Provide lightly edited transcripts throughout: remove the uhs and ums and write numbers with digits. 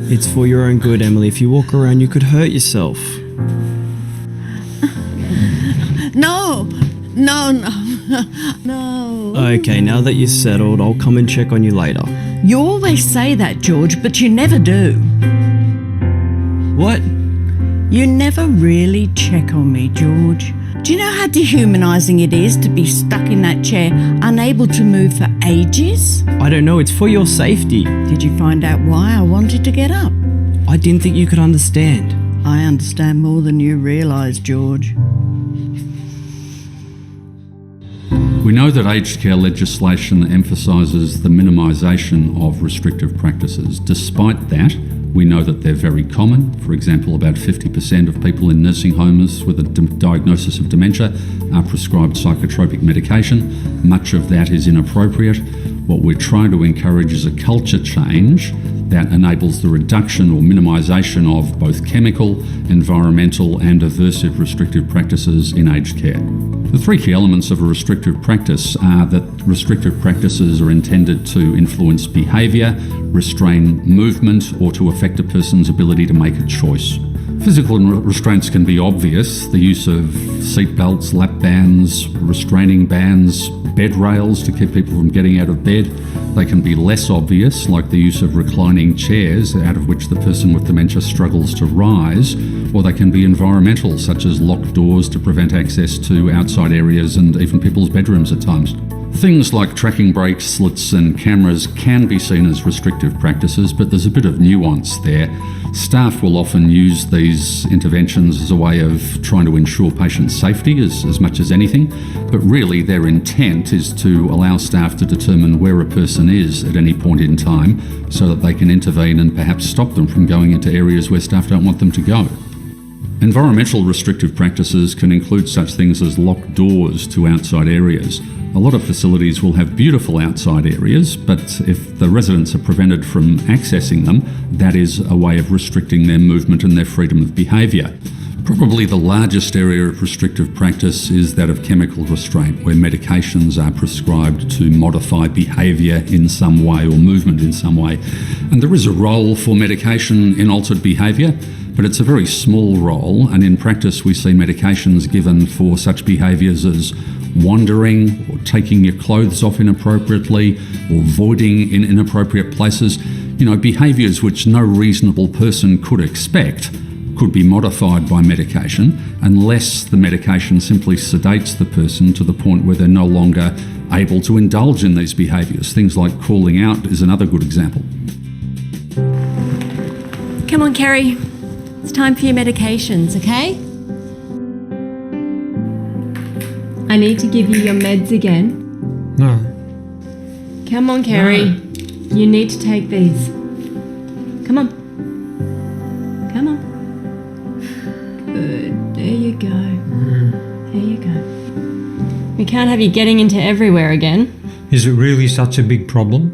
It's for your own good, Emily. If you walk around, you could hurt yourself. No. Okay, now that you're settled, I'll come and check on you later. You always say that, George, but you never do. What? You never really check on me, George. Do you know how dehumanising it is to be stuck in that chair, unable to move for ages? I don't know, it's for your safety. Did you find out why I wanted to get up? I didn't think you could understand. I understand more than you realise, George. We know that aged care legislation emphasises the minimisation of restrictive practices. Despite that, we know that they're very common. For example, about 50% of people in nursing homes with a diagnosis of dementia are prescribed psychotropic medication. Much of that is inappropriate. What we're trying to encourage is a culture change that enables the reduction or minimisation of both chemical, environmental and aversive restrictive practices in aged care. The three key elements of a restrictive practice are that restrictive practices are intended to influence behaviour, restrain movement, or to affect a person's ability to make a choice. Physical restraints can be obvious: the use of seat belts, lap bands, restraining bands, bed rails to keep people from getting out of bed. They can be less obvious, like the use of reclining chairs out of which the person with dementia struggles to rise, or they can be environmental, such as locked doors to prevent access to outside areas and even people's bedrooms at times. Things like tracking bracelets and cameras can be seen as restrictive practices, but there's a bit of nuance there. Staff will often use these interventions as a way of trying to ensure patient safety as much as anything, but really their intent is to allow staff to determine where a person is at any point in time so that they can intervene and perhaps stop them from going into areas where staff don't want them to go. Environmental restrictive practices can include such things as locked doors to outside areas. A lot of facilities will have beautiful outside areas, but if the residents are prevented from accessing them, that is a way of restricting their movement and their freedom of behaviour. Probably the largest area of restrictive practice is that of chemical restraint, where medications are prescribed to modify behaviour in some way or movement in some way. And there is a role for medication in altered behaviour, but it's a very small role, and in practice we see medications given for such behaviours as wandering, or taking your clothes off inappropriately, or voiding in inappropriate places. Behaviours which no reasonable person could expect could be modified by medication unless the medication simply sedates the person to the point where they're no longer able to indulge in these behaviours. Things like calling out is another good example. Come on, Kerry. It's time for your medications, okay? I need to give you your meds again. No. Come on, Kerry. No. You need to take these. Come on. Come on. Good. There you go. There you go. We can't have you getting into everywhere again. Is it really such a big problem?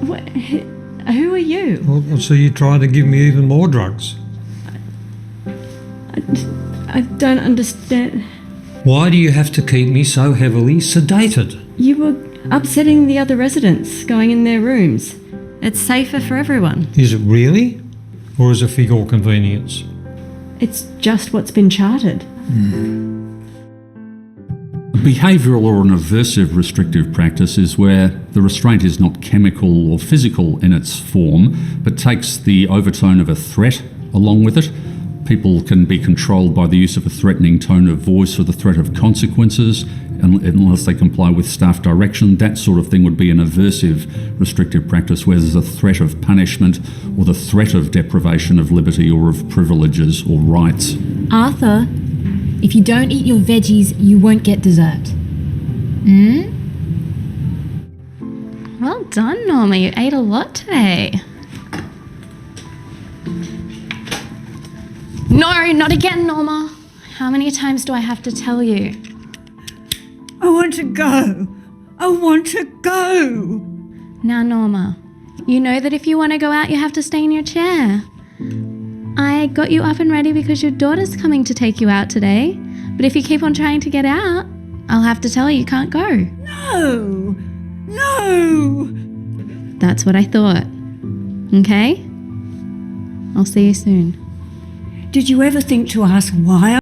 What? Who are you? Well, so you try to give me even more drugs? I don't understand. Why do you have to keep me so heavily sedated? You were upsetting the other residents, going in their rooms. It's safer for everyone. Is it really? Or is it for your convenience? It's just what's been charted. A behavioural or an aversive restrictive practice is where the restraint is not chemical or physical in its form, but takes the overtone of a threat along with it. People can be controlled by the use of a threatening tone of voice or the threat of consequences unless they comply with staff direction. That sort of thing would be an aversive restrictive practice where there's a threat of punishment or the threat of deprivation of liberty or of privileges or rights. Arthur, if you don't eat your veggies, you won't get dessert. Well done, Norma. You ate a lot today. No, not again, Norma. How many times do I have to tell you? I want to go. I want to go. Now, Norma, you know that if you want to go out, you have to stay in your chair. I got you up and ready because your daughter's coming to take you out today. But if you keep on trying to get out, I'll have to tell you can't go. No. That's what I thought. Okay? I'll see you soon. Did you ever think to ask why